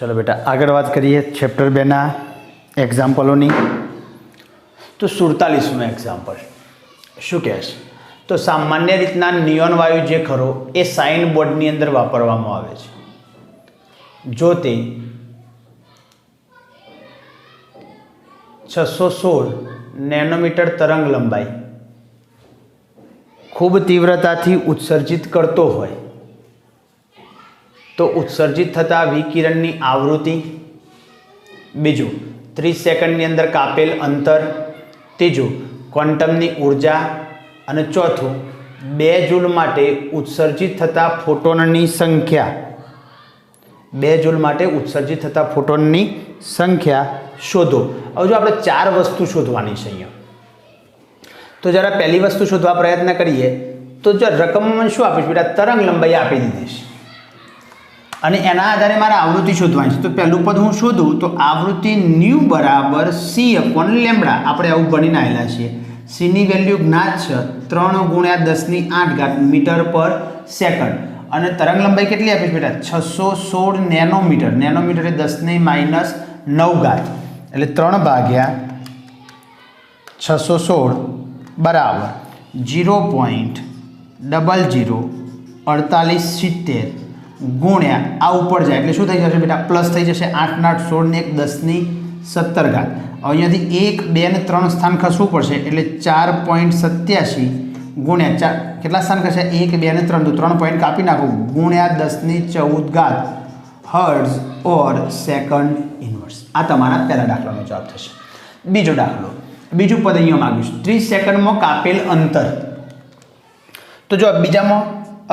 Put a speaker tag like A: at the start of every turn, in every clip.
A: चलो बेटा आगे बात करिए चैप्टर 2 एक्जाम्पलों। तो 47 एक्जाम्पल शू कहे तो सामान्य रीतना नियोन वायु जे खरो ए साइन बोर्डनी अंदर वापरवामां आवे छे। जो ते 616 नैनोमीटर तरंग लंबाई खूब तीव्रताथी उत्सर्जित करतो होय तो उत्सर्जित थता विकिरणनी आवृत्ति, बीजू 30 सेकंडनी अंदर कापेल अंतर, तीजू क्वॉन्टमनी ऊर्जा અને ચોથું 2 જૂલ માટે ઉત્સર્જિત થતા ફોટોનની સંખ્યા 2 જૂલ માટે ઉત્સર્જિત થતા ફોટોનની સંખ્યા શોધો। હવે જો આપણે 4 વસ્તુ શોધવાની છે અહીંયા, તો જરા પહેલી વસ્તુ શોધવા પ્રયત્ન કરીએ તો જો રકમમાં શું આપી છે બેટા, તરંગ લંબાઈ આપી દીધી છે અને એના આધારે મારે આવૃત્તિ શોધવાની છે। તો પહેલું પદ હું શોધું તો આવૃત્તિ ન્યુ બરાબર c/λ। આપણે આવું ભણીને આવેલા છીએ। c ની વેલ્યુ જ્ઞાત છે 3 × 10⁸ મીટર પર સેકન્ડ અને તરંગ લંબાઈ કેટલી આપી છે બેટા, 616 નેનોમીટર। નેનોમીટર એ 10⁻9 એટલે 3/616 બરાબર 0.004870 ગુણ્યા આ ઉપર જાય એટલે શું થઈ જશે બેટા, પ્લસ થઈ જશે 8 8 16 ને 1 10⁻17। અહીંયાથી 1 2 ને 3 સ્થાન ખસવું પડશે એટલે 4.87 ગુણ્યા 4 કેટલા સ્થાન ખસે, 1 2 ને 3 તો 3 પોઈન્ટ કાપી નાખો ગુણ્યા 10⁻14 હર્ટ્ઝ ઓર સેકન્ડ ઇન્વર્સ। આ તમારા પહેલા દાખલાનો જવાબ થશે। બીજો દાખલો, બીજું પદ અહીંયા માંગ્યું છે 30 સેકન્ડમાં કાપેલ અંતર। તો જો બીજામાં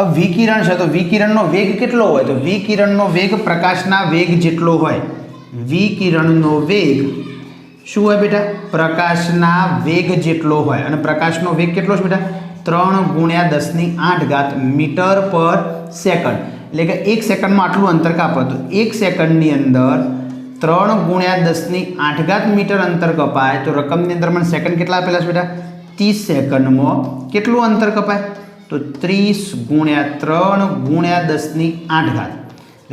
A: अब विकिरण है तो विकिरणનો वेग કેટલો હોય, તો વિकिरणનો वेग प्रकाशना वेग જેટલો હોય। विकिरणનો वेग શું હોય બેટા, પ્રકાશના વેગ જેટલો હોય અને પ્રકાશનો વેગ કેટલો છે બેટા, 3 × 10⁸ મીટર પર સેકન્ડ। એટલે કે 1 સેકન્ડમાં આટલું અંતર કાપો તો 1 સેકન્ડની અંદર 3 × 10⁸ મીટર અંતર કપાય તો રકમની અંદર મને સેકન્ડ કેટલા આપેલા છે બેટા, 30 સેકન્ડમાં કેટલું અંતર કપાય તો 30 × 3 × 10⁸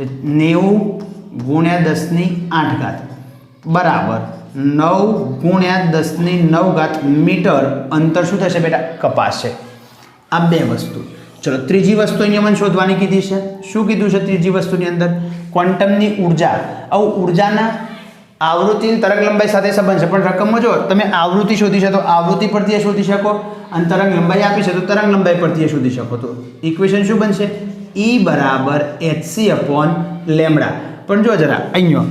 A: એટલે 90 × 10⁸ બરાબર 9 × 10⁹ મીટર અંતર શું થશે બેટા, કપાશે। આ બે વસ્તુ। ચલો ત્રીજી વસ્તુ અહીંયા મને શોધવાની કીધી છે। શું કીધું છે ત્રીજી વસ્તુની અંદર, ક્વોન્ટમની ઉર્જા। હવે ઉર્જાના आवृत्ति तरंग लंबाई साथे संबंध है, पण रकम जो तमे आवृत्ति शोधी है तो आवृत्ति परથી शोधी शको और तरंग लंबाई आपी है तो तरंग लंबाई परથી शोधी शको। तो इक्वेशन शुं बनशे, E बराबर hc/λ। पण जो जरा अहींयो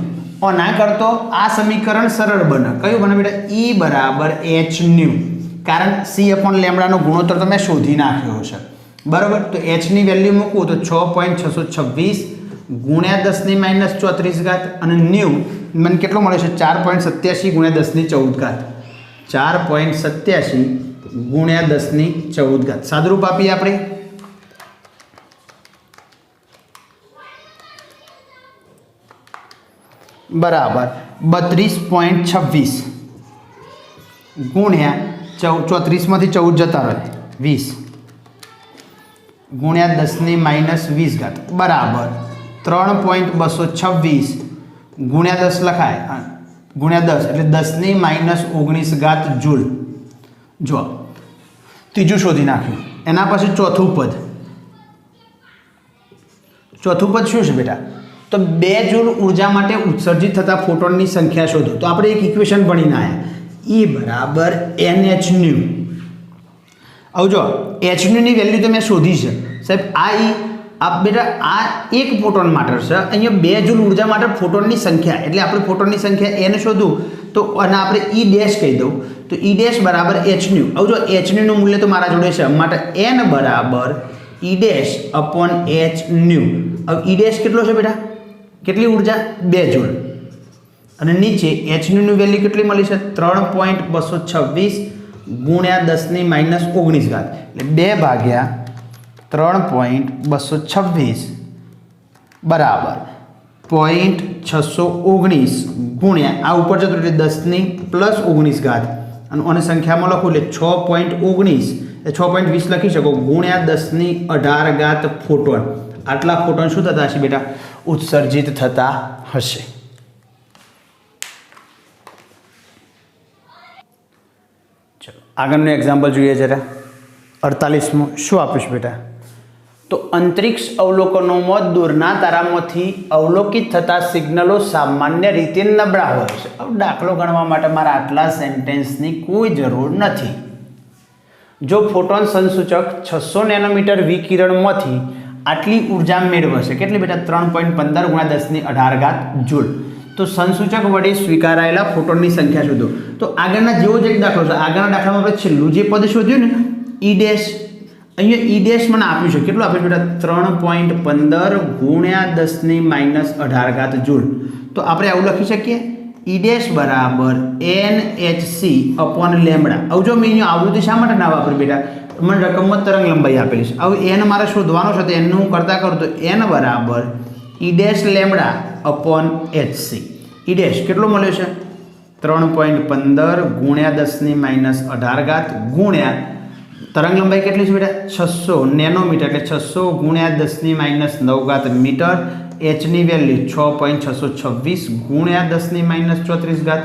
A: ना करतो आ समीकरण सरल बने। कयुं बने बेटा, E बराबर hν, कारण c/λ नो गुणोत्तर तमे शोधी नाख्यो छे बराबर। तो h ની વેલ્યુ મૂકું તો 6.626 गुण्या 10⁻34 અને ન્યુ મને કેટલો મળે છે, 4.87 ગુણ્યા 10⁻14 4.87 ગુણ્યા 10⁻14 સાદુરૂપ આપીએ આપણે બરાબર 32.26 ગુણ્યા 34 માંથી 14 જતા રહે 20 गुण्या 10⁻20 बराबर 3.226 गुण्या 10 लखाय गुण्या 10 એટલે 10⁻19 जूल। जो तीजू शोधी नाख्યું एना पाछे चौथुं पद शुं छे बेटा, तो 2 जूल ऊर्जा माटे उत्सर्जित थता फोटोननी संख्या शोधो। तो आपणे एक इक्वेशन भणीने आया, E बराबर nhν। अब जो hν ની વેલ્યુ તો મેં શોધી છે સાહેબ, આ E आप बेटा आ एक फोटोन माटर है, अँ 2 जूल ऊर्जा माटे फोटोननी संख्या એટલે આપણે फोटोननी संख्या n शोधूँ तो અને આપણે E डैश કહી દઉં તો E डैश बराबर hν। अब जो hν નું મૂલ્ય તો મારા જોડે છે માટે n बराबर E डैश अपॉन hν। अब E डैश કેટલો છે બેટા, કેટલી ઊર્જા 2 જૂલ અને નીચે hν નું વેલ્યુ કેટલી મળી છે 3.226 ગુણ્યા 10⁻19 એટલે 2/3.226 बराबर 0.619 गुण्या आ ऊपर जतो એટલે 10⁻19 અને સંખ્યામાં લખું એટલે 6.19 એ 6.20 લખી શકો ગુણ્યા 10⁻18 फोटोन। આટલા ફોટોન શું થતા હશે બેટા, ઉત્સર્જિત થતા હશે। ચલો આગળનું એક્ઝામ્પલ જોઈએ જરા। 48મું શું આપ્યું બેટા? તો અંતરિક્ષ અવલોકનોમાં દૂરના તારામાંથી અવલોકિત થતા સિગ્નલો સામાન્ય રીતે નબળા હોય છે। હવે દાખલો ગણવા માટે મારે આટલા સેન્ટેન્સની કોઈ જરૂર નથી। જો ફોટોન સંસૂચક 600 નેનોમીટર વિકિરણમાંથી આટલી ઉર્જા મેળવશે, કેટલી બેટા? 3.15 × 1018 જૂલ। તો સંસૂચક વડે સ્વીકારાયેલા ફોટોનની સંખ્યા શોધો। તો આગળના જેવો જ એક દાખલો છે। આગળના દાખલામાં આપણે છેલ્લું જે પદ શોધ્યું ને ઈ ડેશ, અહીંયા ઈ ડેશ મને આપ્યું છે, કેટલું આપ્યું બેટા? 3.15 × 1018 જૂલ। તો આપણે આવું લખી શકીએ ઈ ડેશ બરાબર NhC/λ। હવે જો મેં અહીંયા આવૃત્તિ શા માટે ના વાપરી બેટા? મને રકમમાં તરંગ લંબાઈ આપેલી છે। હવે n મારે શોધવાનો છે, તો n નું હું કરતા કરું તો n બરાબર ઈ ડેશ λ/hc। ઈ ડેશ કેટલો મળ્યો છે? 3.15 × 1018 ગુણ્યા તરંગ લંબાઈ કેટલી છે બેટા? 600 નેનોમીટર, એટલે 600 × 10−9 મીટર। h ની વેલ્યુ 6.626 × 10−34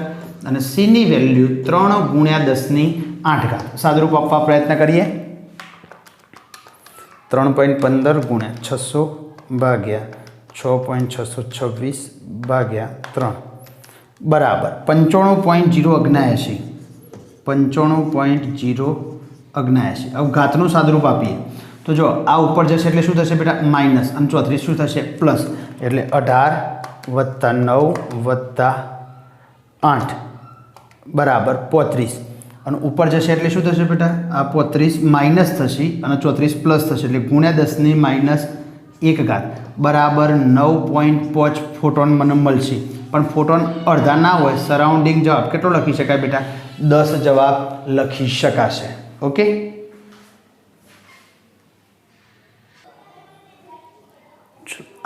A: અને c ની વેલ્યુ 3 × 10⁸ સાદુરૂપ આપવા પ્રયત્ન કરીએ। 3.15 × 600 ભાગ્યા 6.626 ભાગ્યા 3 બરાબર 95.079 95.079। હવે ઘાતનું સાદુરૂપ આપીએ તો જો આ ઉપર જશે એટલે શું થશે બેટા? માઇનસ, અને 34 શું થશે? પ્લસ, એટલે 18 + 9 + 8 બરાબર 35। અને ઉપર જશે એટલે શું થશે બેટા? આ 35 માઇનસ થશે અને 34 પ્લસ થશે, એટલે × 10⁻1 બરાબર 9.5 ફોટોન મને મળશે। પણ ફોટોન અડધા ના હોય, સરાઉન્ડિંગ જવાબ કેટલો લખી શકાય બેટા? 10 જવાબ લખી શકાશે। ઓકે,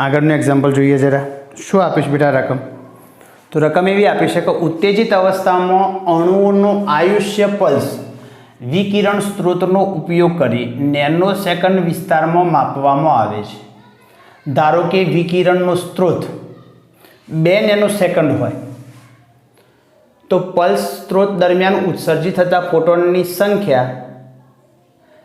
A: આગળનું એક્ઝામ્પલ જોઈએ જરા। શું આપીશ બેટા રકમ? તો રકમ એવી આપી છે કે ઉત્તેજિત અવસ્થામાં અણુઓનું આયુષ્ય પલ્સ વિકિરણ સ્ત્રોતનો ઉપયોગ કરી નેનો સેકન્ડ વિસ્તારમાં માપવામાં આવે છે। ધારો કે વિકિરણનો સ્ત્રોત 2 નેનો સેકન્ડ હોય તો પલ્સ સ્ત્રોત દરમિયાન ઉત્સર્જિત થતા ફોટોનની સંખ્યા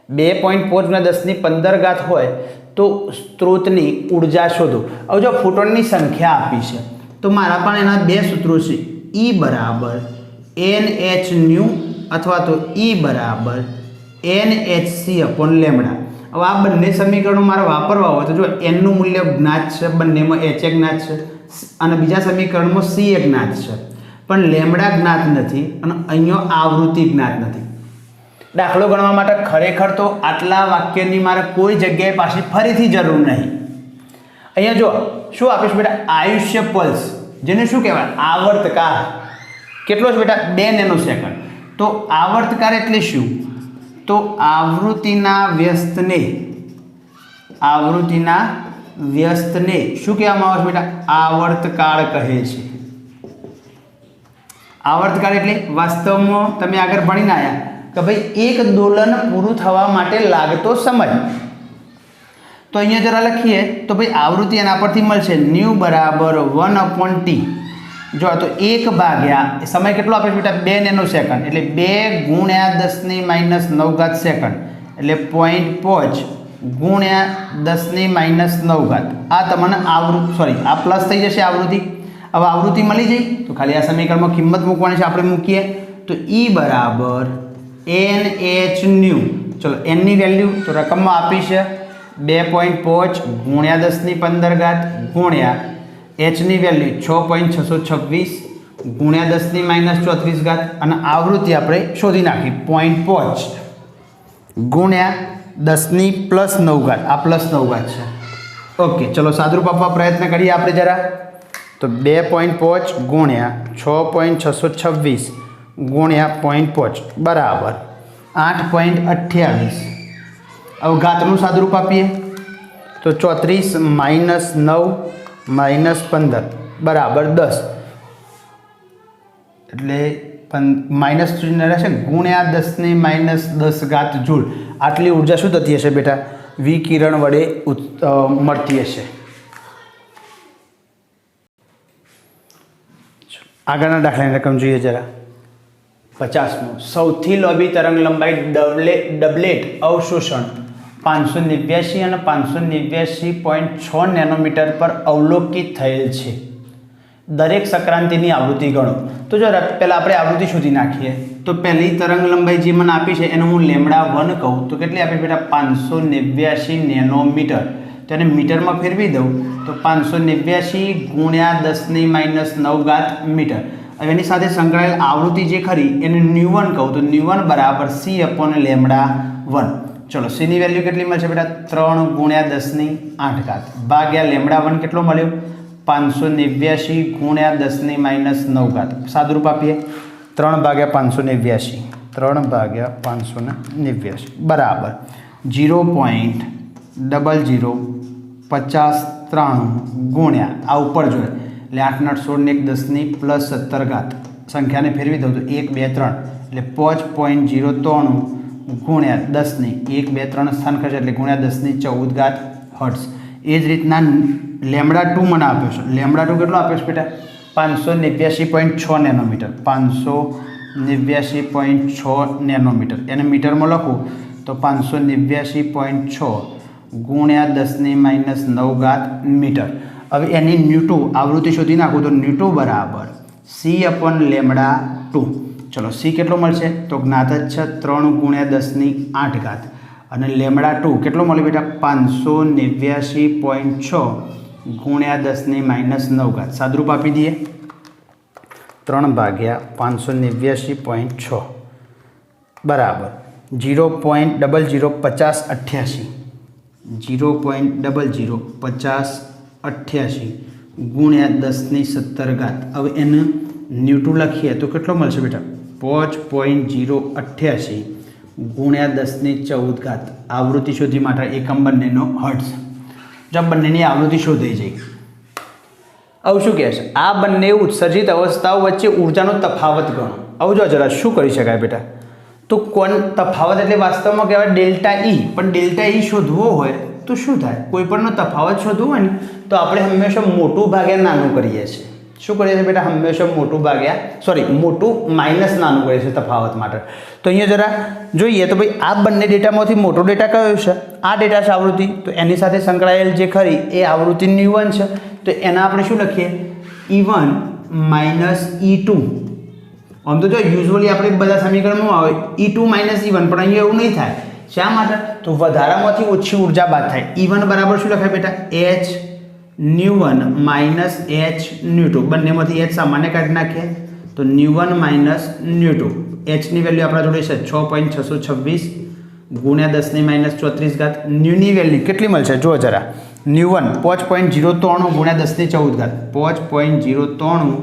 A: 2.5 × 10⁻15 હોય તો સ્ત્રોતની ઉર્જા શોધો। હવે જો ફોટોનની સંખ્યા આપી છે તો મારા પણ એના બે સૂત્રો છે, E બરાબર nhν અથવા તો E બરાબર NhC/λ। હવે આ બંને સમીકરણો મારે વાપરવા હોય તો જો n નું મૂલ્ય જ્ઞાત છે, બંનેમાં h જ્ઞાત છે, અને બીજા સમીકરણમાં c જ્ઞાત છે, પણ લેમ્ડા જ્ઞાત નથી અને અહીંયા આવૃત્તિ જ્ઞાત નથી। દાખલો ગણવા માટે ખરેખર તો આટલા વાક્યની મારે કોઈ જગ્યાએ પાછી ફરીથી જરૂર નહીં। અહીંયા જો શું આપીશ બેટા? આયુષ્ય પલ્સ, જેને શું કહેવાય? આવર્તકાળ કેટલો છે બેટા? 2 નેનો સેકન્ડ। તો આવર્તકાળ એટલે શું? તો આવૃત્તિના વ્યસ્તને શું કહેવામાં આવે છે બેટા? આવર્તકાળ કહે છે। આવર્તકાળ એટલે વાસ્તવમાં તમે આગળ ભણીને આવ્યા કે ભાઈ એક દોલન પૂરું થવા માટે લાગતો સમય। તો અહીંયા જરા લખીએ તો ભાઈ આવૃત્તિ એના પરથી મળશે ν બરાબર 1/t। જો તો 1 ભાગ્યા સમય કેટલો આપે છે બેટા? 2 નેનો સેકન્ડ, એટલે 2 × 10⁻9 સેકન્ડ, એટલે 0.5 × 10⁻9। આ તમને આ પ્લસ થઈ જશે આવૃત્તિ। હવે આવૃત્તિ મળી જઈ તો ખાલી આ સમીકરણમાં કિંમત મૂકવાની છે, આપણે મૂકીએ તો E બરાબર Nhν। ચલો n ની વેલ્યુ તો રકમમાં આપી છે 2.5 × 10⁻15 ગુણ્યા h ની વેલ્યુ 6.626 × 10⁻34 અને આવૃત્તિ આપણે શોધી નાખી 0.5 ગુણ્યા 10⁻9 આ +9 છે। ઓકે, ચલો સાદુરૂપ આપવા પ્રયત્ન કરીએ આપણે જરા। તો 2.5 ગુણ્યા 6.626 ગુણ્યા 0.5 બરાબર 8.28। હવે ઘાતનું સાદુરૂપ આપીએ તો 34 - 9 - 15 બરાબર 10, એટલે માઇનસ રહેશે ગુણ્યા 10⁻10 જૂલ। આટલી ઉર્જા શું થતી હશે બેટા? વિકિરણ વડે મળતી હશે। આગળના દાખલાની રકમ જોઈએ જરા. 50મો, સૌથી લાંબી તરંગ લંબાઈ ડબલેટ અવશોષણ 589 અને 589.6 નેનોમીટર પર અવલોકિત થયેલ છે. દરેક સંક્રાંતિની આવૃત્તિ ગણો. તો જો પહેલાં આપણે આવૃત્તિ શોધી નાખીએ. તો પહેલી તરંગ લંબાઈ જે મને આપી છે એને હું λ1 કહું તો કેટલી આપી બેટા 589 નેનોમીટર. તો એને મીટરમાં ફેરવી દઉં તો 589 ગુણ્યા 10⁻9 મીટર. હવે એની સાથે સંકળાયેલ આવૃત્તિ જે ખરી એને ν1 કહું તો ν1 બરાબર c/λ1. ચલો સીની વેલ્યુ કેટલી મળશે બેટા 3 ગુણ્યા 10⁸ ભાગ્યા λ1 કેટલો મળ્યો 589 ગુણ્યા 10⁻9. સાદુરૂપ આપીએ 3 ભાગ્યા 589 3 ભાગ્યા 589 બરાબર 0.0053 ગુણ્યા આ ઉપર જોઈએ એટલે 8 9 16 ને 1 10 ની પ્લસ 17 સંખ્યાને ફેરવી દઉં તો 1 2 3 એટલે 5.03 ગુણ્યા 10 ની 1 2 3 સ્થાન ખર્ચ એટલે ગુણ્યા 10⁻14 હર્ટ્ઝ. એ જ રીતના λ2 મને આપ્યો છે. λ2 કેટલો આપ્યો છે બેટા 589.6 નેનોમીટર 589.6 નેનોમીટર. એને મીટરમાં લખું તો 589.6 ગુણ્યા 10⁻9 મીટર. હવે એની ν2 આવૃત્તિ શોધી નાખું તો ν2 બરાબર c/λ2. ચલો સી કેટલો મળશે તો જ્ઞાત જ છે 3 ગુણ્યા 10⁸ અને λ2 કેટલો મળે બેટા 589.6 ગુણ્યા 10⁻9. સાદુરૂપ આપી દઈએ 3 ભાગ્યા 589.6 બરાબર 0.005088 0.005088 ગુણ્યા 10⁻17. હવે એને ν2 લખીએ તો કેટલો મળશે બેટા 5.088 ગુણ્યા 10⁻14. આવૃત્તિ શોધી માટે એકમ બંનેનો હર્ટ્ઝ. જો બંનેની આવૃત્તિ શોધાઈ જાય. હવે શું કહે છે આ બંને ઉત્સર્જિત અવસ્થાઓ વચ્ચે ઉર્જાનો તફાવત ગણો. હવે જો જરા શું કરી શકાય બેટા તો કોણ તફાવત એટલે વાસ્તવમાં કહેવાય ડેલ્ટા ઈ. પણ ડેલ્ટા ઈ શોધવો હોય તો શું થાય કોઈ પણનો તફાવત શોધવો હોય ને તો આપણે હંમેશા મોટું ભાગ્યા નાનું કરીએ છીએ. શું કરીએ છીએ બેટા હંમેશા મોટું માઇનસ નાનું કરીએ છીએ તફાવત માટે. તો અહીંયા જરા જોઈએ તો ભાઈ આ બંને ડેટામાંથી મોટો ડેટા કયો છે આ ડેટા છે આવૃત્તિ. તો એની સાથે સંકળાયેલ જે ખરી એ આવૃત્તિ ν1 છે. તો એના આપણે શું લખીએ E1 - E2. આમ તો જો યુઝ્યુઅલી આપણે બધા સમીકરણમાં આવે E2 - E1 પણ અહીંયા એવું નહીં થાય. શા માટે તો વધારામાંથી ઓછી ઉર્જા બાદ થાય. E1 બરાબર શું લખાય બેટા H ν1 - H ν2 બંનેમાંથી H સામાન્ય કાઢી નાખીએ તો ν1 - ν2. H ની વેલ્યુ આપણા જોડે છે 6.626 ગુણ્યા 10⁻34. ન્યુની વેલ્યુ કેટલી મળશે જો જરા ν1 5.03 ગુણ્યા 10⁻14 5.03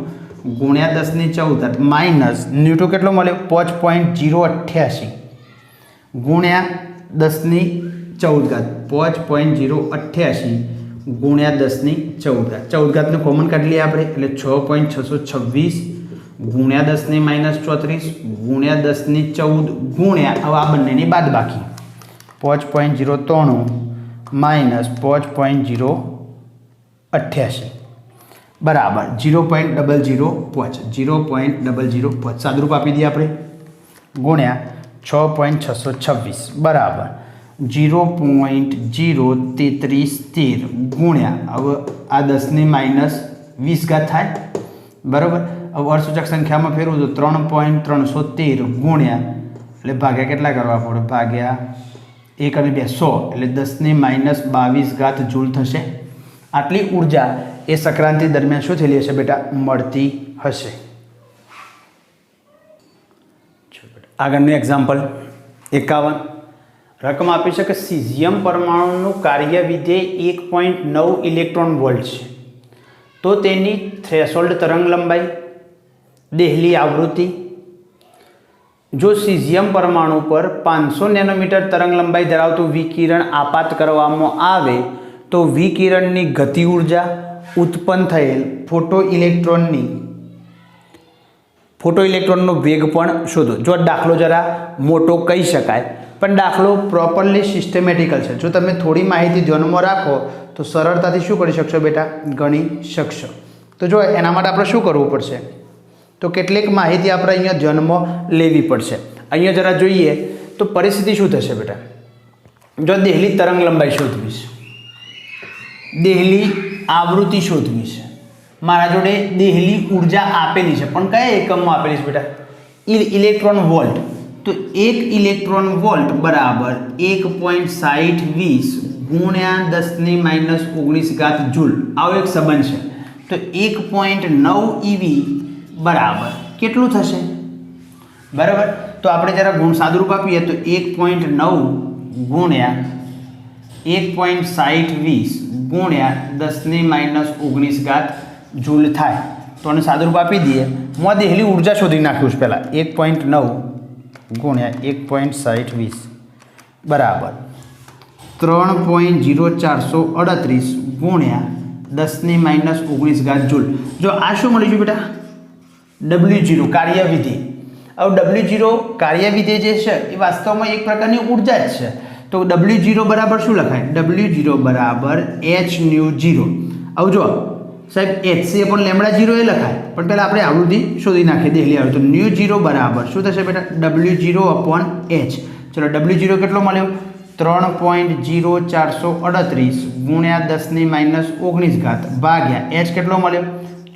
A: ગુણ્યા 10⁻14 માઇનસ ν2 કેટલો મળ્યો 5.088 ગુણ્યા 10⁻14 5.088 ગુણ્યા 10⁻14 ને કોમન કાઢી લઈએ આપણે એટલે 6.626 ગુણ્યા 10⁻34 ગુણ્યા 10⁻14 ગુણ્યા હવે આ બંનેની બાદબાકી 5.03 માઇનસ 5.088 બરાબર 0.005 સાદુરૂપ આપી દઈએ આપણે ગુણ્યા 6.626 બરાબર 0.03313 ગુણ્યા હવે આ 10⁻20 થાય બરાબર. હવે અર્ધસૂચક સંખ્યામાં ફેરવું તો 3.313 ગુણ્યા એટલે ભાગ્યા કેટલા કરવા પડે ભાગ્યા 1 અને 2 100 એટલે 10⁻22 જૂલ થશે. આટલી ઉર્જા એ સંક્રાંતિ દરમિયાન શું થયેલી હશે બેટા મળતી હશે. આગળનું એક્ઝામ્પલ 51. રકમ આપી છે કે સીઝિયમ પરમાણુનું કાર્ય વિધેય 1.9 ઇલેક્ટ્રોન વોલ્ટ છે. તો તેની થ્રેશોલ્ડ તરંગ લંબાઈ દેહલી આવૃત્તિ જો સીઝિયમ પરમાણુ પર 500 નેનોમીટર તરંગ લંબાઈ ધરાવતું વિકિરણ આપાત કરવામાં આવે તો વિકિરણની ગતિ ઉર્જા ઉત્પન્ન થયેલ ફોટો ઇલેક્ટ્રોનનો વેગ પણ શોધો. જો દાખલો જરા મોટો કહી શકાય પણ દાખલો પ્રોપરલી સિસ્ટમેટિકલ છે. જો તમે થોડી માહિતી ધ્યાનમાં રાખો તો સરળતાથી શું કરી શકશો બેટા ગણી શકશો. તો જો એના માટે આપણે શું કરવું પડશે તો કેટલીક માહિતી આપણે અહીંયા ધ્યાનમાં લેવી પડશે. અહીંયા જરા જોઈએ તો પરિસ્થિતિ શું થશે બેટા. જો દેહલી તરંગ લંબાઈ શોધવી છે, દેહલી આવૃત્તિ શોધવી છે, મારા જોડે દેહલી ઉર્જા આપેલી છે, પણ કયા એકમમાં આપેલી છે બેટા? Electron volt. તો 1 ઇલેક્ટ્રોન વોલ્ટ બરાબર 1.6020 ગુણ્યા 10⁻19 જૂલ. આવો એક સંબંધ છે. તો 1.9 EV બરાબર કેટલું થશે? બરાબર. તો આપણે જરા ગુણ સાદુરૂપ આપીએ તો 1.9 ગુણ્યા 1.6020 ગુણ્યા 10⁻19 જૂલ થાય. તો આને સાદુરૂપ આપી દઈએ. હું આ દેહલી ઉર્જા શોધી નાખ્યું છે પહેલાં. 1.9 ગુણ્યા 1.6020 બરાબર 3.0438 ગુણ્યા 10⁻19 જૂલ. જો આ શું મળી ગયું બેટા? W0 કાર્યવિધિ. હવે W0 કાર્યવિધિ જે છે એ વાસ્તવમાં એક પ્રકારની ઉર્જા જ છે. તો W0 બરાબર શું લખાય? W0 બરાબર hν0. હવે જો સાહેબ hc પણ λ0 એ લખાય, પણ પહેલાં આપણે આવૃત્તિ શોધી નાખીએ દેહલી આવૃત્તિ. તો ν0 બરાબર શું થશે બેટા? W0/h. ચલો W0 કેટલો મળ્યો? 3.0438 ગુણ્યા 10⁻19 ભાગ્યા h કેટલો મળ્યો?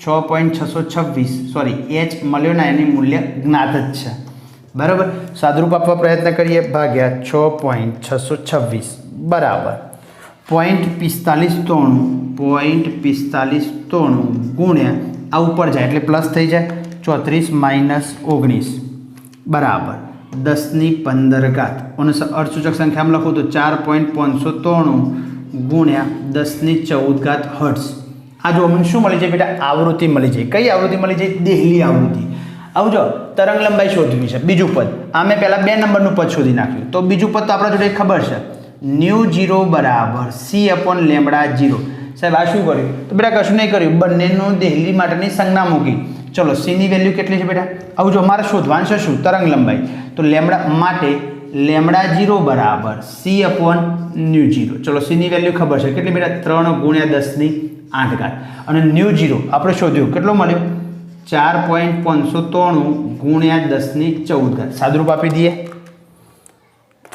A: 6.626. સોરી, h મળ્યો ને એની મૂલ્ય જ્ઞાત જ છે. બરાબર. સાદુરૂપ આપવા પ્રયત્ન કરીએ. ભાગ્યા 6.626 બરાબર 0.4593 ગુણ્યા આ ઉપર જાય એટલે પ્લસ થઈ જાય 34 - 19 બરાબર 10⁻15. અને અર્ધસૂચક સંખ્યામાં લખું તો 4.593 ગુણ્યા 10⁻14 હર્ટ્ઝ. આ જો મને શું મળી જાય બેટા? આવૃત્તિ મળી જાય. કઈ આવૃત્તિ મળી જાય? દેહલી આવૃત્તિ. આવું જો તરંગ લંબાઈ શોધવી છે. બીજું પદ આ મેં પહેલાં 2 નંબરનું પદ શોધી નાખ્યું. તો બીજું પદ તો આપણા જોડે ખબર છે. ν0 બરાબર c/λ0. સાહેબ આ શું કર્યું? તો બેટા કશું નહીં કર્યું, બંનેનું દેહલી માટેની સંજ્ઞા મૂકી. ચલો સીની વેલ્યુ કેટલી છે બેટા? આવું જો અમારે શોધવાનું છે શું? તરંગ લંબાઈ. તો લેમડા માટે λ0 બરાબર c/ν0. ચલો સીની વેલ્યુ ખબર છે કેટલી બેટા? 3 ગુણ્યા 10⁸. અને ν0 આપણે શોધ્યું કેટલો મળ્યો? 4.593 ગુણ્યા 10⁻14. સાદુરૂપ આપી દઈએ.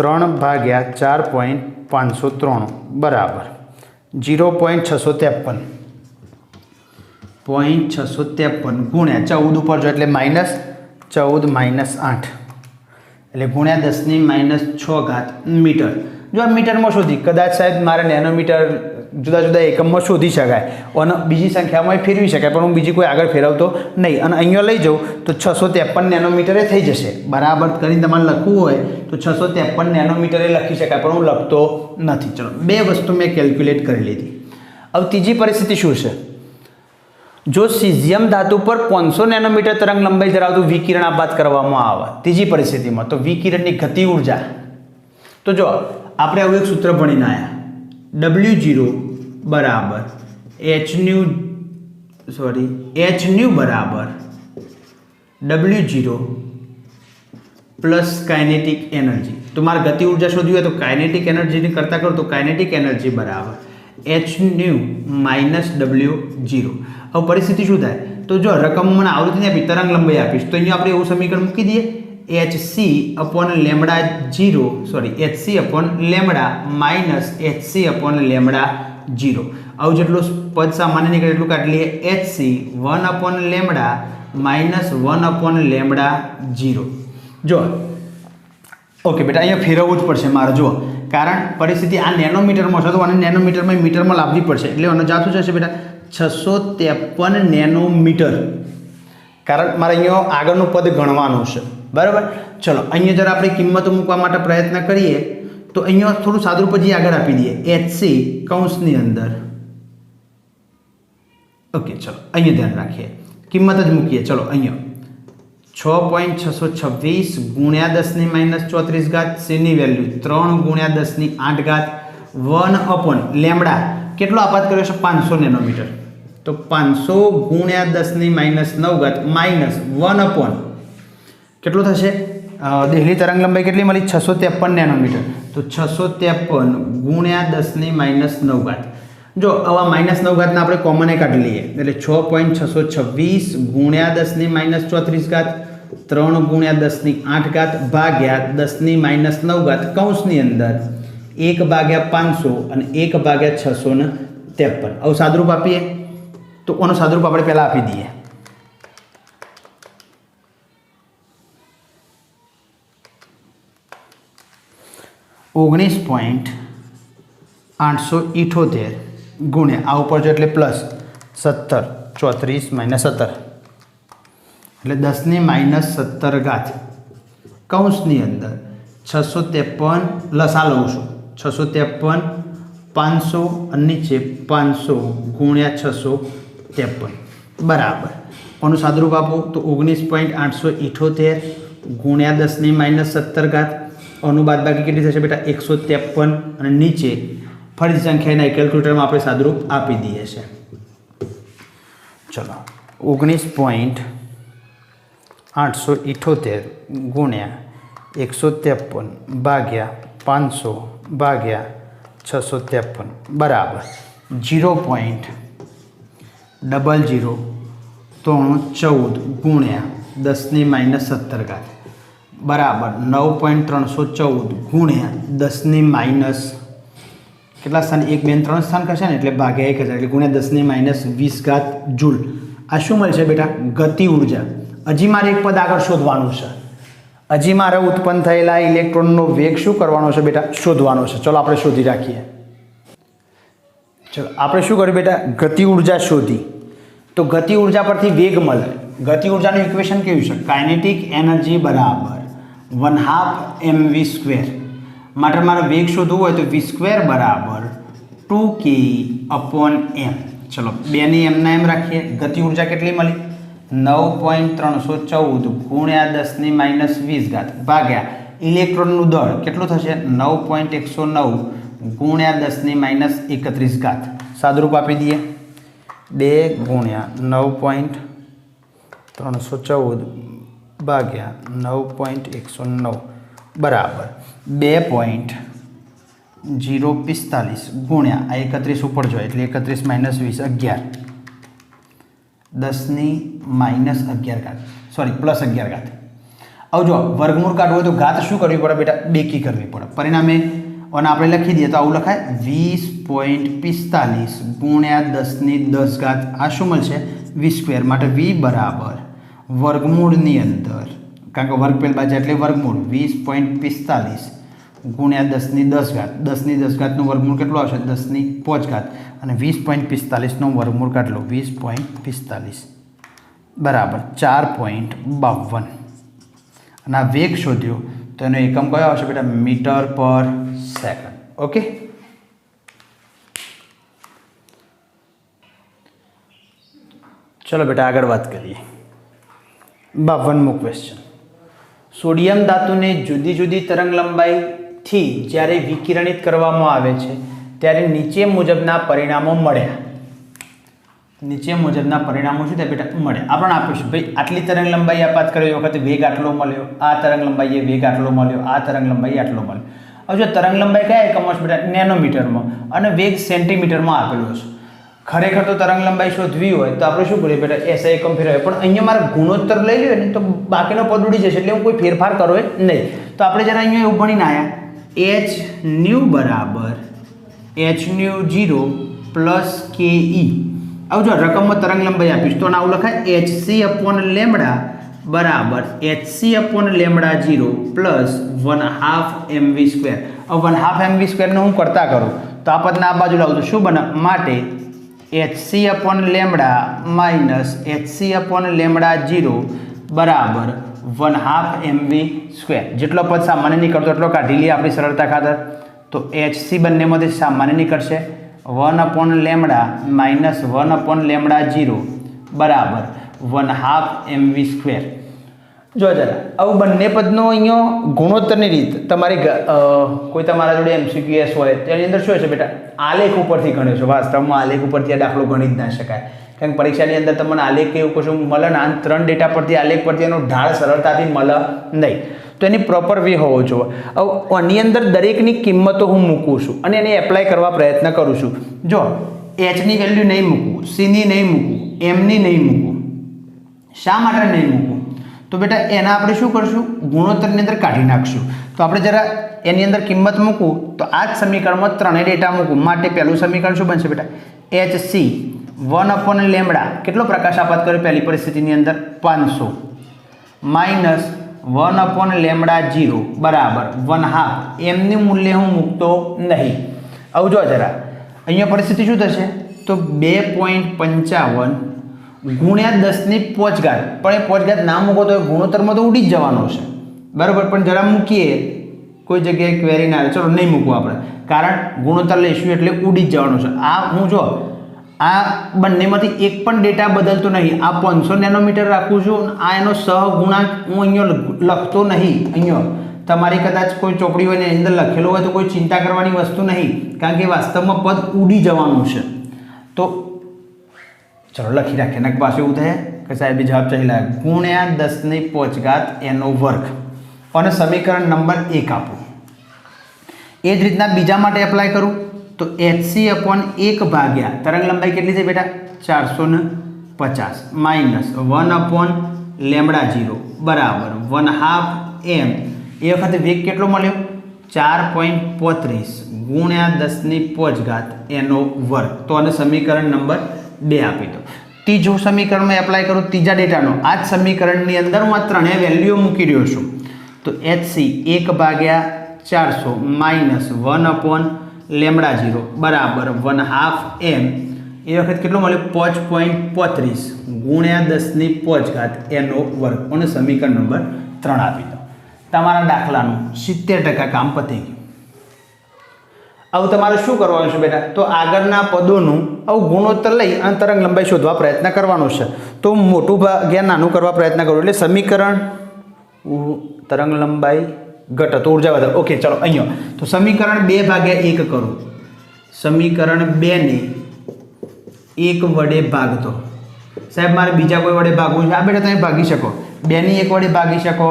A: 3 ભાગ્યા 4.593 બરાબર 0.653 ગુણ્યા 14 ઉપર જો એટલે -14 - 8 એટલે ગુણ્યા 10⁻6 મીટર. જો આ મીટરમાં શોધી, કદાચ સાહેબ મારે નેનોમીટર જુદા જુદા એકમમાં શોધી શકાય અને બીજી સંખ્યામાં ફેરવી શકાય, પણ હું બીજી કોઈ આગળ ફેરવતો નહીં. અને અહીંયા લઈ જાઉં તો 653 નેનોમીટરે થઈ જશે. બરાબર કરીને તમારે લખવું હોય તો 653 નેનોમીટરે લખી શકાય, પણ હું લખતો નથી. ચલો 2 વસ્તુ મેં કેલ્ક્યુલેટ કરી લીધી. હવે ત્રીજી પરિસ્થિતિ શું છે? જો સીઝિયમ ધાતુ પર 500 નેનોમીટર તરંગ લંબાઈ ધરાવતું વિકિરણ આપાત કરવામાં આવે ત્રીજી પરિસ્થિતિમાં, તો વિકિરણની ગતિ ઉર્જા. તો જો આપણે આવું એક સૂત્ર ભણીને આવ્યા. W0 બરાબર hν બરાબર W0 પ્લસ કાઇનેટિક એનર્જી. તો મારે ગતિ ઉર્જા શોધવી હોય તો કાઇનેટિક એનર્જીની કરતાં કરું તો કાઇનેટિક એનર્જી બરાબર hν માઇનસ W0. હવે પરિસ્થિતિ શું થાય? તો જો રકમ મને આવૃત્તિને આપી, તરંગ લંબાઈ આપીશ, તો અહીંયા આપણે એવું સમીકરણ મૂકી દઈએ. hc/λ0 sorry hc/λ minus hc/λ0. આવું જેટલું પદ સામાન્ય નીકળે એટલું કાઢી લઈએ. hc 1/λ minus 1/λ0. જો ઓકે બેટા, અહીંયા ફેરવવું જ પડશે મારે. જો કારણ પરિસ્થિતિ આ નેનોમીટરમાં છે તો આને નેનોમીટરમાં મીટરમાં લાવવી પડશે. એટલે આને જાતું જશે બેટા 653 નેનોમીટર. કારણ મારે અહીંયા આગળનું પદ ગણવાનું છે. બરાબર. ચલો અહીંયા જરા આપણે કિંમતો મૂકવા માટે પ્રયત્ન કરીએ તો અહીંયા થોડું સાદુરૂપ પછી આગળ આપી દઈએ. hc કૌંસની અંદર. ઓકે ચલો અહીંયા ધ્યાન રાખીએ, કિંમત જ મૂકીએ. ચલો અહીંયા 6.626 ગુણ્યા 10⁻34 સીની વેલ્યુ 3 ગુણ્યા 10⁸ 1/λ કેટલો આપાત કર્યો છે? 500 નેનોમીટર. તો 500 ગુણ્યા 10⁻9 માઇનસ 1 કેટલું થશે? દેહલી તરંગ લંબાઈ કેટલી મળી? 653 નેનોમીટર. તો 653 ગુણ્યા 10⁻9. જો આવા -9 આપણે કોમન કાઢી લઈએ એટલે 6.626 ગુણ્યા 10⁻34 3 ગુણ્યા 10⁸ ભાગ્યા 10⁻9 કૌંસની અંદર 1/500 અને 1/653 આવું સાદરૂપ આપીએ તો કોનું સાદરૂપ આપણે પહેલાં આપી દઈએ. 19.878 ગુણ્યા આ ઉપર જો એટલે પ્લસ 17 34 -17 એટલે 10⁻17 કૌંસની અંદર 653 લસા લઉં છું 653 500 અને નીચે 500 ગુણ્યા 653 બરાબર. આનું સાદરૂપ આપો તો 19.878 ગુણ્યા 10⁻17 આનું બાદબાકી કેટલી થશે બેટા 153 અને નીચે ફરીથી સંખ્યાના કેલ્ક્યુલેટરમાં આપણે સાદરૂપ આપી દઈએ છીએ. ચલો 19.878 ગુણ્યા 153 ભાગ્યા 500 ભાગ્યા 653 બરાબર 0.00314 ગુણ્યા 10⁻17 બરાબર 9.314 ગુણ્યા 10⁻, કેટલા સ્થાન 1 2 3 સ્થાન કરશે ને એટલે ભાગ્યા 1000 એટલે ગુણ્યા 10⁻20 જૂલ. આ શું મળશે બેટા? ગતિ ઉર્જા. હજી મારે એક પદ આગળ શોધવાનું છે. હજી મારે ઉત્પન્ન થયેલા ઇલેક્ટ્રોનનો વેગ શું કરવાનો છે બેટા? શોધવાનો છે. ચલો આપણે શોધી રાખીએ. ચલો આપણે શું કર્યું બેટા? ગતિ ઉર્જા શોધી. તો ગતિ ઉર્જા પરથી વેગ મળે. ગતિ ઉર્જાનું ઇક્વેશન કેવું છે? કાઇનેટિક એનર્જી બરાબર 1/2 mv². માટે મારે વેગ શોધવું હોય તો v² બરાબર 2k/m. ચલો બેની એમના એમ રાખીએ. ગતિ ઉર્જા કેટલી મળી? 9.314 ગુણ્યા 10⁻20 ભાગ્યા ઇલેક્ટ્રોનનું દળ કેટલું થશે? 9.109 ગુણ્યા 10⁻31. સાદરૂપ આપી દઈએ. 2 ગુણ્યા 9.314 ભાગ્યા 9.109 બરાબર 2.045 ગુણ્યા આ 31 ઉપર જોઈએ એટલે 31 - 20 11 સોરી +11. હવે જો વર્ગમૂળ કાઢવું હોય તો ઘાત શું કરવી પડે બેટા? બેકી કરવી પડે. પરિણામે અને આપણે લખી દઈએ તો આવું લખાય 20.45 ગુણ્યા 10⁻10. આ શું મળશે? v². માટે v બરાબર વર્ગમૂળની અંદર, કારણ કે વર્ગ પેલ બાજુ એટલે વર્ગમૂળ 20.45 ગુણ્યા 10⁻10. 10⁻10 નું વર્ગમૂળ કેટલું આવશે? 10⁵ અને 20.45 નું વર્ગમૂળ કાઢલો 20.45 બરાબર 4.52. અને આ વેગ શોધ્યો તો એનો એકમ કયો આવશે બેટા? મીટર/સેકન્ડ. ઓકે. ચલો બેટા આગળ વાત કરીએ. 52મો ક્વેશ્ચન. સોડિયમ ધાતુને જુદી જુદી તરંગ લંબાઈથી જ્યારે વિકિરણિત કરવામાં આવે છે ત્યારે નીચે મુજબના પરિણામો મળ્યા. નીચે મુજબના પરિણામો શું થાય બેટા? મળ્યા. આપણે આપીશું ભાઈ આટલી તરંગ લંબાઈ આપાત કરી વખતે વેગ આટલો મળ્યો, આ તરંગ લંબાઈએ વેગ આટલો મળ્યો, આ તરંગ લંબાઈ આટલો મળ્યો. હવે જો તરંગ લંબાઈ કયા એકમમાં છે બેટા? નેનોમીટરમાં અને વેગ સેન્ટીમીટરમાં આપેલો છે. ખરેખર તો તરંગ લંબાઈ શોધવી હોય તો આપણે શું કરીએ બેટા? એસઆઈ એકમ ફેરવાય. પણ અહીંયા મારે ગુણોત્તર લઈ લ્યો ને તો બાકીનો પદ ઉડી જશે એટલે હું કોઈ ફેરફાર કરો નહીં. તો આપણે જરા અહીંયા એવું ભણીને આવ્યા hν બરાબર hν0 + ke. હવે જો રકમમાં તરંગ લંબાઈ આપીશ તો આવું લખાય hc/λ બરાબર hc/λ0 + 1/2 mv². હવે 1/2 mv² ને હું કરતા કરું તો આ પદને આ બાજુ લાવું તો શું બને? માટે hc/λ - hc/λ0 બરાબર 1/2 mv². જેટલો પદ સામાન્ય નીકળતો એટલો કાઢી લઈએ આપણી સરળતા ખાતર. તો hc બંનેમાંથી સામાન્ય નીકળશે 1/λ - 1/λ0 બરાબર 1/2 mv². જો જરા આવું બંને પદનો અહીંયા ગુણોત્તરની રીત તમારી કોઈ તમારા જોડે MCQS હોય તેની અંદર શું છે બેટા? આલેખ ઉપરથી ગણ્યો છે. વાસ્તવમાં આલેખ ઉપરથી આ દાખલો ગણી જ ના શકાય, કારણ કે પરીક્ષાની અંદર તમને આલેખ એવું કશું મળે ને 3 ડેટા પરથી આલેખ પરથી એનો ઢાળ સરળતાથી મળે નહીં. તો એની પ્રોપર વે હોવો જોઈએ. હવે આની અંદર દરેકની કિંમતો હું મૂકું છું અને એને એપ્લાય કરવા પ્રયત્ન કરું છું. જો એચની વેલ્યુ નહીં મૂકવું, સીની નહીં મૂકવું, એમની નહીં મૂકવું. શા માટે નહીં મૂકવું? તો બેટા એના આપણે શું કરશું? ગુણોત્તરની અંદર કાઢી નાખશું. તો આપણે જરા એની અંદર કિંમત મૂકવું તો આ જ સમીકરણમાં ત્રણેય ડેટા મૂકવું. માટે પહેલું સમીકરણ શું બનશે બેટા? HC 1/λ કેટલો પ્રકાશ આપાત કર્યો પહેલી પરિસ્થિતિની અંદર? 500 માઇનસ 1/λ0 બરાબર 1/2. એમનું મૂલ્ય હું મૂકતો નહીં. આવું જો જરા અહીંયા પરિસ્થિતિ શું થશે? તો 2.55 ગુણ્યા 10 ની 5 ઘાત. પણ એ 5 ઘાત ના મૂકો તો ગુણોત્તરમાં તો ઉડી જ જવાનો છે, બરાબર. પણ જરા મૂકીએ કોઈ જગ્યાએ ક્વેરી ના આવે, ચલો નહીં મૂકવું આપણે, કારણ ગુણોત્તર લઈશું એટલે ઉડી જ જવાનું છે. આ હું જો આ બંનેમાંથી એક પણ ડેટા બદલતો નહીં. આ 500 નેનોમીટર રાખું છું. આ એનો સહગુણાંક હું અહીંયા લખતો નહીં. અહીંયા તમારી કદાચ કોઈ ચોપડી હોય ને એની અંદર લખેલો હોય તો કોઈ ચિંતા કરવાની વસ્તુ નહીં, કારણ કે વાસ્તવમાં પદ ઉડી જવાનું છે. તો ચલો લખી રાખીએ. ને પાસે એવું થાય કે સાહેબ જવાબ ચાલી ગુણ્યા 10 ની 5 ઘાત એનો વર્ગ અને સમીકરણ નંબર 1 આપો. એ જ રીતના બીજા માટે એપ્લાય કરું તો HC/1 ભાગ્યા તરંગ લંબાઈ કેટલી છે બેટા? 450 માઇનસ 1/λ0 બરાબર 1/2 m. એ વખતે વેગ કેટલો મળ્યો? 4.35 ગુણ્યા 10 ની 5 ઘાત એનો વર્ગ. તો આને સમીકરણ નંબર 2 આપી દો. ત્રીજું સમીકરણમાં એપ્લાય કરું ત્રીજા ડેટાનો. આ જ સમીકરણની અંદર હું આ ત્રણેય વેલ્યુઓ મૂકી રહ્યો છું. તો HC 1/400 માઇનસ 1/λ0 બરાબર 1/2 m. એ વખત કેટલો મળ્યો? 5.35 ગુણ્યા 10 ની 5 ઘાત એનો વર્ગ. અને સમીકરણ નંબર 3 આપી દો. તમારા દાખલાનું 70% કામ પતી ગયું. આવું તમારે શું કરવાનું છે બેટા? તો આગળના પદોનું આવું ગુણોત્તર લઈ અને તરંગ લંબાઈ શોધવા પ્રયત્ન કરવાનો છે. તો મોટું ભાગ્યા નાનું કરવા પ્રયત્ન કરો એટલે સમીકરણ તરંગ લંબાઈ ઘટે તો ઉર્જા વધે. ઓકે ચલો અહીંયા તો સમીકરણ 2/1 કરું. સમીકરણ 2 ને 1 વડે ભાગતો. સાહેબ મારે બીજા કોઈ વડે ભાગવું છે? આ બેટા તમે ભાગી શકો. 2 ની 1 વડે ભાગી શકો.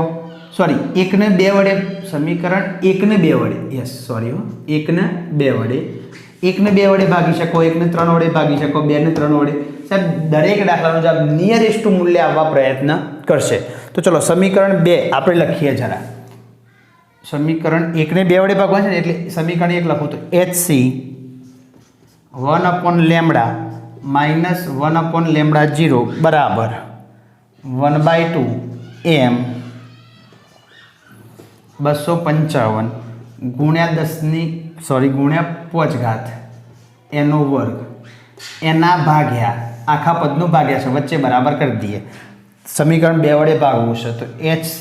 A: સોરી 1 ને 2 વડે. સમીકરણ 1 ને 2 વડે. યસ સોરી 1 ને 2 વડે. 1 ને 2 વડે ભાગી શકો. 1 ને 3 વડે ભાગી શકો. 2 ને 3 વડે. સાહેબ દરેક દાખલાનો જવાબ નિયરેસ્ટ મૂલ્ય આવવા પ્રયત્ન કરશે. તો ચલો સમીકરણ 2 આપણે લખીએ જરા. સમીકરણ 1 ને 2 વડે ભાગવા છે ને એટલે સમીકરણ 1 લખું તો HC 1/λ માઇનસ 1/λ0 બરાબર 1/2 m 255 ગુણ્યા 10 ની ગુણ્યા 5 ઘાત એનો વર્ગ એના ભાગ્યા આખા પદનું ભાગ્યા છે વચ્ચે બરાબર કરી દઈએ. સમીકરણ 2 વડે ભાગવું છે તો HC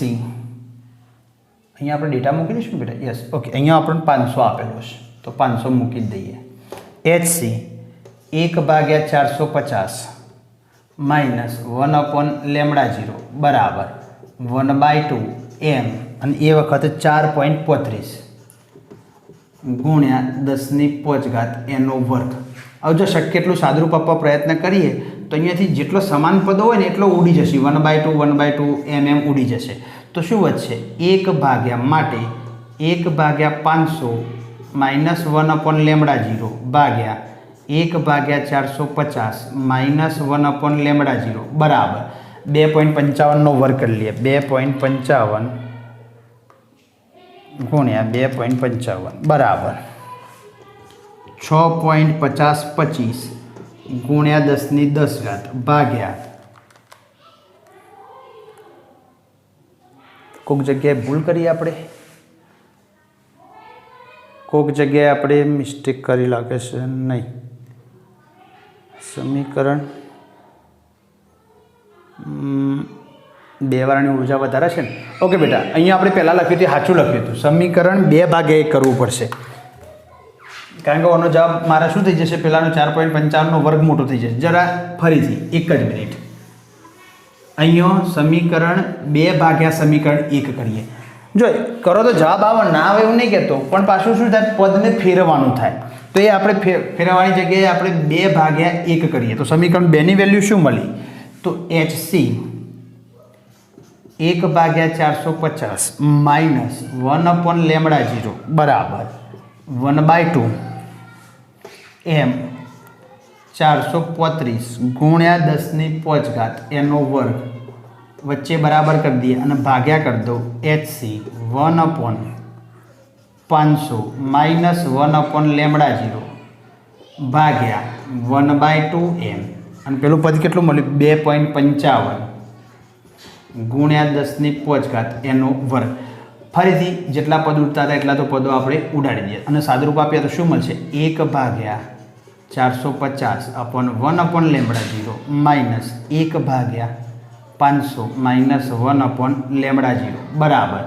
A: અહીંયા આપણે ડેટા મૂકી દઈશું બેટા. યસ ઓકે અહીંયા આપણને 500 આપેલો છે તો 500 મૂકી જ દઈએ. HC 1/450 માઇનસ 1/λ0 બરાબર 1/2 m અને એ વખતે 4.35 ગુણ્યા 10 ની 5 ઘાત એનો વર્ગ. હવે જો શક્ય એટલું સાદુરૂપ આપવા પ્રયત્ન કરીએ તો અહીંયાથી જેટલો સમાન પદો હોય ને એટલો ઉડી જશે. 1/2 mm ઉડી જશે. તો શું વધશે? 1 ભાગ્યા માટે 1/500 માઇનસ 1/λ0 ભાગ્યા 1/450 માઇનસ 1/λ0 બરાબર 2.55 નો વર્ગ કરી લઈએ. 2.55 ગુણ્યા 2.55 બરાબર 6.5025 ગુણ્યા 10 ની 10 ઘાત ભાગ્યા કોઈક જગ્યાએ ભૂલ કરી આપણે. કોઈક જગ્યાએ આપણે મિસ્ટેક કરી લાગે છે. નહીં સમીકરણ 2 વાળાની ઉર્જા વધારે છે ને. ઓકે બેટા અહીંયા આપણે પહેલાં લખ્યું હતું સાચું લખ્યું હતું. સમીકરણ 2/1 કરવું પડશે કારણ કે આનો જવાબ મારા શું થઈ જશે? પહેલાંનો 4.55 નો વર્ગ મોટો થઈ જશે. જરા ફરીથી એક જ મિનિટ. અહીંયા સમીકરણ 2 ભાગ્યા સમીકરણ 1 કરીએ. જો કરો તો જવાબ આવે, ના આવે એવું નહીં કહેતો, પણ પાછું શું થાય? પદને ફેરવવાનું થાય. તો એ આપણે ફેરવવાની જગ્યાએ આપણે 2/1 કરીએ તો સમીકરણ 2 ની વેલ્યુ શું મળી? તો HC 1/450 માઇનસ 1/λ0 બરાબર 1/2 m 435 ગુણ્યા 10⁻⁵ એનો વર્ગ વચ્ચે બરાબર કરી દઈએ અને ભાગ્યા કરી દો HC 1/500 માઇનસ 1/λ0 ભાગ્યા 1/2m અને પેલું પદ કેટલું મળ્યું 2.55 ગુણ્યા 10⁻⁵ એનો વર્ગ. ફરીથી જેટલા પદ ઉડતા હતા એટલા તો પદો આપણે ઉડાડી દઈએ અને સાદુરૂપ આપીએ તો શું મળશે 1/450 અપોન 1/λ0 માઇનસ 1/500 માઇનસ 1/λ0 બરાબર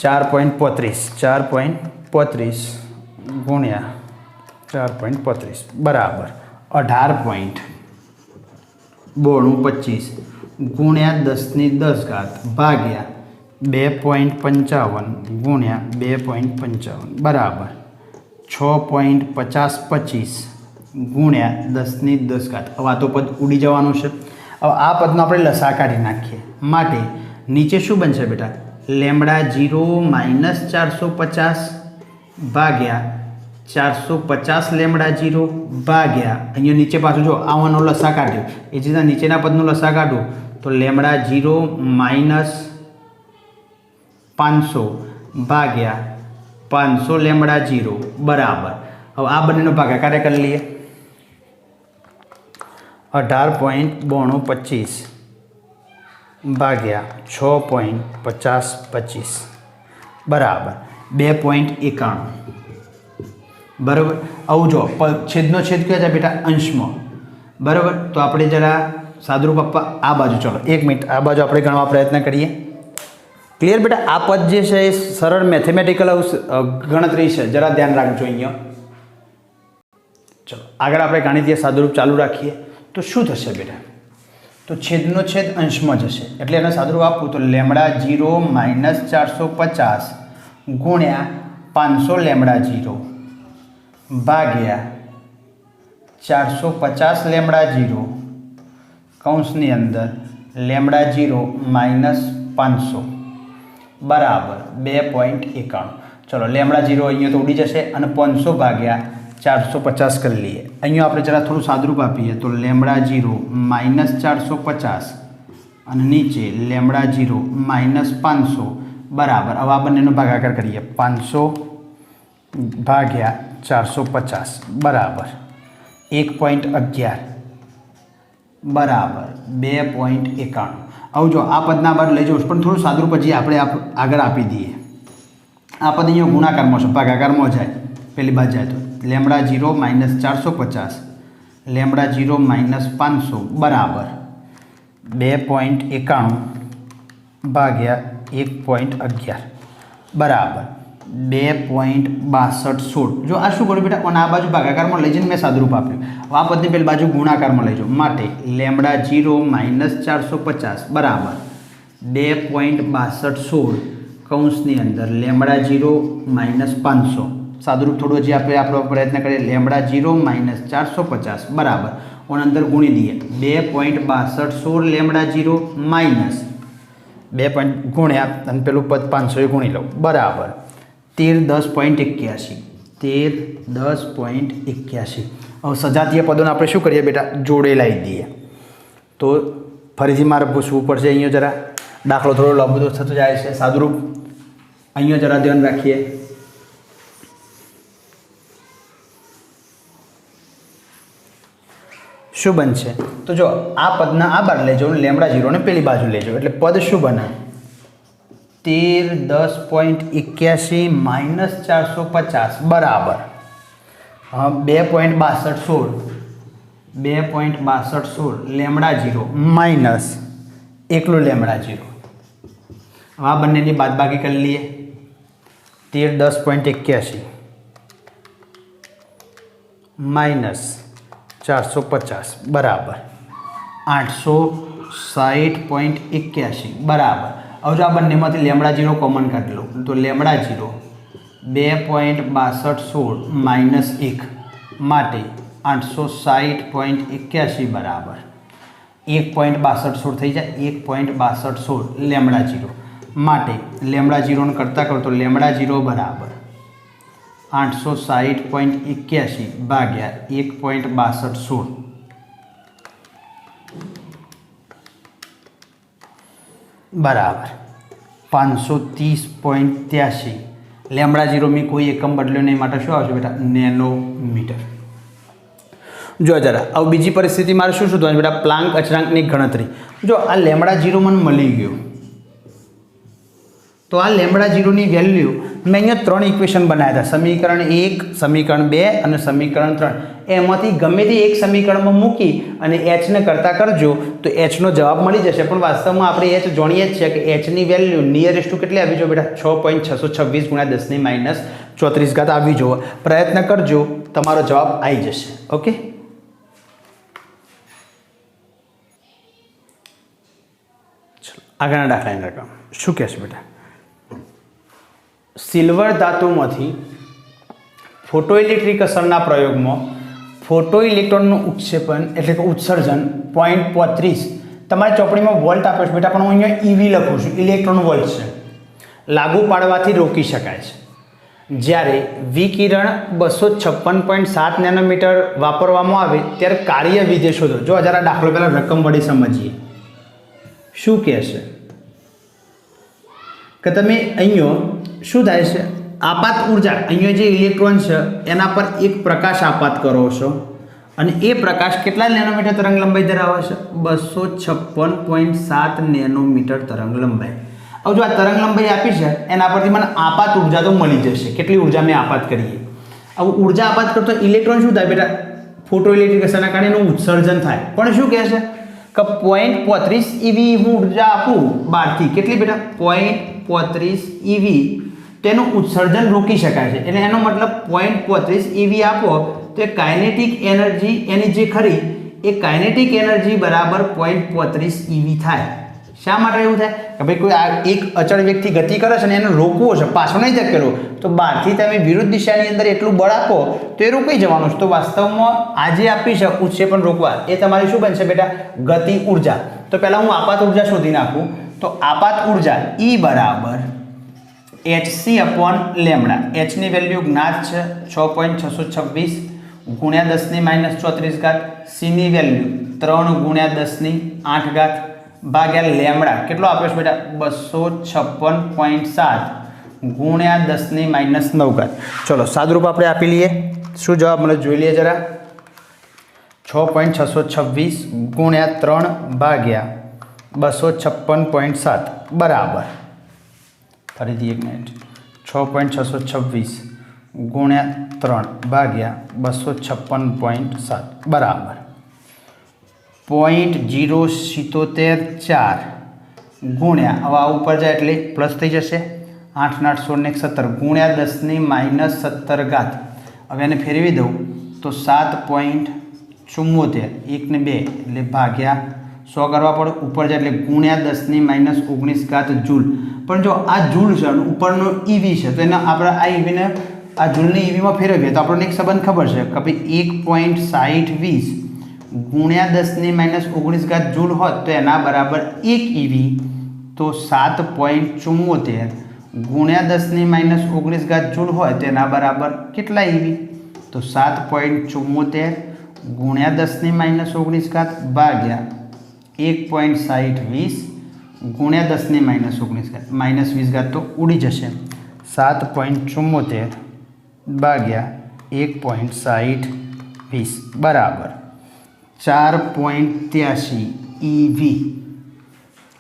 A: 4.35 ગુણ્યા 4.35 બરાબર 18.25 ગુણ્યા 10⁻10 ભાગ્યા 2.55 ગુણ્યા 2.55 બરાબર 6.5025 ગુણ્યા 10⁻10. હવે આ તો પદ ઉડી જવાનું છે. હવે આ પદનો આપણે લસા કાઢી નાખીએ માટે નીચે શું બનશે બેટા λ0 માઇનસ 450 ભાગ્યા 450 λ0 ભાગ્યા અહીંયા નીચે પાછું જો આવાનો લસા કાઢ્યો એ જ રીતના નીચેના પદનો લસા કાઢો તો λ0 માઇનસ 500 ભાગ્યા 500 λ0 બરાબર. હવે આ બંનેનો ભાગાકાર કરી લઈએ 18.9225 ભાગ્યા 6.5025 બરાબર 2.91 બરાબર. આવું જો છેદનો છેદ કયો છે બેટા અંશમાં બરાબર. તો આપણે જરા સાદુરૂપ આપવા આ બાજુ ચલો 1 મિનિટ આ બાજુ આપણે ગણવા પ્રયત્ન કરીએ. ક્લિયર બેટા. આ પદ જે છે એ સરળ મેથેમેટિકલ ગણતરી છે, જરા ધ્યાન રાખજો અહીંયા. ચલો આગળ આપણે ગાણિતીય સાદુરૂપ ચાલુ રાખીએ તો શું થશે બેટા તો છેદનો છેદ અંશમાં જશે એટલે એને સાદુરૂપ આપવું તો λ0 માઇનસ 450 ગુણ્યા 500 λ0 ભાગ્યા 450 λ0 કૌંસની અંદર λ0 માઇનસ 500 બરાબર 2.91. ચલો λ0 અહીંયા તો ઉડી જશે અને 500 ભાગ્યા 450 કરી લઈએ. અહીંયા આપણે જરા થોડું સાદુરૂપ આપીએ તો λ0 માઇનસ 450 અને નીચે λ0 માઇનસ 500 બરાબર. હવે આ બંનેનો ભાગાકાર કરીએ 500 ભાગ્યા 450 બરાબર 1.11 બરાબર 2.91. આવું જો આ પદના બાદ લઈ જવું પણ થોડું સાદુરૂપ પછી આપણે આગળ આપી દઈએ. આ પદ અહીંયા ગુણાકારમાં છે, ભાગાકારમાં જાય પેલી બાદ જાય તો λ0 માઇનસ 450 λ0 માઇનસ 500 બરાબર 2.91 ભાગ્યા 1.11 બરાબર 2.6216. જો આ શું કર્યું બેટા અને આ બાજુ ભાગાકારમાં લઈ જઈને મેં સાદુરૂપ આપ્યું. આ પદની પેલી બાજુ ગુણાકારમાં લઈ જાઓ માટે λ0 માઇનસ 450 બરાબર 2.6216 કૌંસની અંદર λ0 માઇનસ 500 સાદુરૂપ થોડું હજી આપણે આપણો પ્રયત્ન કરીએ λ0 માઇનસ 450 બરાબર ઓન અંદર ગુણી દઈએ 2.6216 λ0 માઇનસ 2 ગુણ્યા અને પેલું પદ 500 ગુણી લઉં બરાબર 1310.81 1310.81. હવે સજાતીય પદોને આપણે શું કરીએ બેટા જોડે લાવી દઈએ. તો ફરીથી મારે પૂછવું પડશે અહીંયા જરા દાખલો થોડો લાંબો થતો જાય છે. સાદુરૂપ અહીંયા જરા ધ્યાન રાખીએ. શું બનશે તો જો આ પદના આ બાજુ લઈ જાઓ λ0 ને પેલી બાજુ લઈ જાઓ એટલે પદ શું બને 1310.81 માઇનસ 450 બરાબર 2.6216 λ0 માઇનસ એકલું λ0. આ બંનેની બાદબાકી કરી લઈએ 1310.81 માઇનસ 450 બરાબર 860.81 બરાબર. હવે જો આ બંનેમાંથી λ0 કોમન કાઢી લો તો λ0 2.6216 માઇનસ 1 માટે 860.81 બરાબર 1.6216 થઈ જાય 1.6216 λ0 માટે λ0 કરતાં કરો તો λ0 બરાબર 860.81 ભાગ્યા 1.6216 બરાબર 530.83 લેમડા જીરો મેં કોઈ એકમ બદલ્યો નહીં માટે શું આવશે બેટા નેનોમીટર। જો જરા હવે બીજી પરિસ્થિતિ મારે શું શોધવાનું બેટા પ્લાન્ક અચળાંકની ગણતરી। જો આ લેમડા જીરો મને મળી ગયો તો આ લેમડા જીરોની વેલ્યુ મેં અહીંયા 3 ઇક્વેશન બનાવ્યા હતા, સમીકરણ 1, સમીકરણ 2 અને સમીકરણ 3। એમાંથી ગમે તે એક સમીકરણમાં મૂકી અને એચને કરતા કરજો તો એચનો જવાબ મળી જશે। પણ વાસ્તવમાં આપણે એચ જાણીએ જ છે કે એચની વેલ્યુ નિયરેસ્ટ ટુ કેટલી આવી જોઈએ બેટા 6.626 ગુણ્યા 10 - 34 આવી જુઓ। પ્રયત્ન કરજો, તમારો જવાબ આવી જશે। ઓકે, ચલો આગળના દાખલાની રકમ શું કહેશે બેટા? સિલ્વર ધાતુમાંથી ફોટોઇલેક્ટ્રિક અસરના પ્રયોગમાં ફોટો ઇલેક્ટ્રોનનું ઉત્ક્ષેપણ એટલે કે ઉત્સર્જન 0.35 તમારી ચોપડીમાં વોલ્ટ આપ્યો છે બેટા, પણ હું અહીંયા ઈવી લખું છું, ઇલેક્ટ્રોન વોલ્ટ છે, લાગુ પાડવાથી રોકી શકાય છે। જ્યારે વિકિરણ 256.7 નેનોમીટર વાપરવામાં આવે ત્યારે કાર્ય વિધેય શોધો। જો જરા દાખલો પહેલાં રકમ વડે સમજીએ શું કહેશે કે તમે અહીંયા શું થાય છે આપાત ઉર્જા, અહીંયા જે ઇલેક્ટ્રોન છે એના પર એક પ્રકાશ આપાત કરો છો અને એ પ્રકાશ કેટલા નેનોમીટર તરંગ લંબાઈ ધરાવે છે? 256.7 નેનોમીટર તરંગ લંબાઈ। હવે જો આ તરંગ લંબાઈ આપી છે એના પરથી મને આપાત ઉર્જા તો મળી જશે, કેટલી ઉર્જા મેં આપાત કરીએ। હવે ઉર્જા આપાત કરતો ઇલેક્ટ્રોન શું થાય બેટા? ફોટો ઇલેક્ટ્રિક અસરના કારણે એનું ઉત્સર્જન થાય। પણ શું કહે છે કે 0.35 EV હું ઉર્જા આપું બહારથી, કેટલી બેટા? 0.35 EV, તેનું ઉત્સર્જન રોકી શકાય છે। એટલે એનો મતલબ 0.35 EV આપો તો એ કાઇનેટિક એનર્જી એની જે ખરી એ કાઇનેટિક એનર્જી બરાબર 0.35 EV થાય। શા માટે એવું થાય કે ભાઈ કોઈ આ એક અચળ વ્યક્તિ ગતિ કરે છે ને એને રોકવો છે, પાછો નહીં ધકેલો, તો બહારથી તમે વિરુદ્ધ દિશાની અંદર એટલું બળ આપો તો એ રોકાઈ જવાનું છે। તો વાસ્તવમાં આ જે આપી છે ઉત્ક્ષેપણ રોકવા એ તમારી શું બનશે બેટા? ગતિ ઉર્જા। તો પહેલાં હું આપાત ઉર્જા શોધી નાખું તો આપાત ઉર્જા E બરાબર hc અપોન લેમડા। એચની વેલ્યુ જ્ઞાત છે 6.626 ગુણ્યા 10 - 34 સીની વેલ્યુ 3 ગુણ્યા 10 ભાગ્યા લેમડા કેટલો આપ્યો છે બેટા? 256.7 ગુણ્યા 10 - 9। ચલો સાદુરૂપ આપણે આપી લઈએ, શું જવાબ મને જોઈ લઈએ જરા। 6.626 ગુણ્યા 3 ભાગ્યા 256.7 બરાબર, ફરીથી એક મિનિટ, 6.626 ગુણ્યા 3 ભાગ્યા 256.7 બરાબર 0.0774 ગુણ્યા, હવે આ ઉપર જાય એટલે પ્લસ થઈ જશે 8 8 16 17 ગુણ્યા 10 - 17। હવે એને ફેરવી દઉં તો 7.74 1 ને 2 એટલે ભાગ્યા 100 કરવા પડે, ઉપર જાય એટલે ગુણ્યા 10 - 19 જૂલ। પણ જો આ જૂલ છે અને ઉપરનો ઈવી છે તો એને આપણે આ ઈવીને આ જૂલને ઈવીમાં ફેરવીએ તો આપણને એક સંબંધ ખબર છે કે ભાઈ 1.6020 ગુણ્યા 10 - 19 જૂલ હોત તો એના બરાબર 1 ઈવી, તો 7.74 ગુણ્યા 10 - 19 જૂલ હોય તો એના બરાબર કેટલા ઈવી? તો 7.74 ગુણ્યા 10 - 19 ભાગ્યા 1.6020 ગુણ્યા 10 - 19 -20 તો ઉડી જશે 7.74 ભાગ્યા 1.6020 બરાબર 4.83 EV।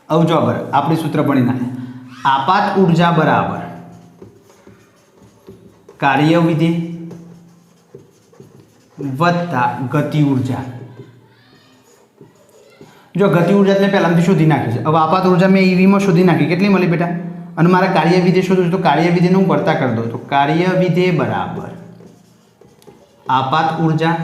A: હવે જો બરાબર આપણી સૂત્ર ભણી નાખે, આપાત ઉર્જા બરાબર કાર્ય વિધેય વત્તા ગતિ ઉર્જા। જો ગતિ ઉર્જા એટલે પહેલાંથી શોધી નાખી છે, હવે આપાત ઉર્જા મેં ઈવીમાં શોધી નાખી, કેટલી મળી બેટા? અને મારે કાર્ય વિધેય શોધવું તો કાર્ય વિધેયને હું કરતા કરી દઉં તો કાર્ય વિધેય બરાબર આપાત ઉર્જા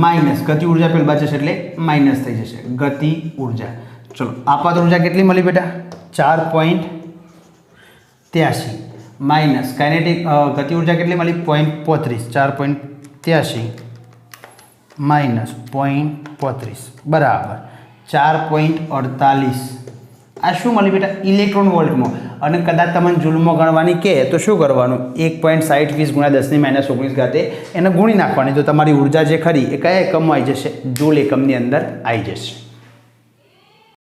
A: માઇનસ ગતિ ઉર્જા પેલી બાજુ છે એટલે માઇનસ થઈ જશે ગતિ ઉર્જા। ચલો આપાત ઉર્જા કેટલી મળી બેટા? 4.83 માઇનસ કાઇનેટિક ગતિ ઉર્જા કેટલી મળી? 0.35 4.83 માઇનસ 0.35 બરાબર 4.48। આ શું મળી બેટા? ઇલેક્ટ્રોન વોલ્ટમાં। અને કદાચ તમને જૂલમાં ગણવાની કહે તો શું કરવાનું 1.6020 ગુણ્યા 10⁻19 ઘાતે એને ગુણી નાખવાની તો તમારી ઉર્જા જે ખરી એ કયા એકમમાં આવી જશે જૂલ એકમની અંદર આવી જશે।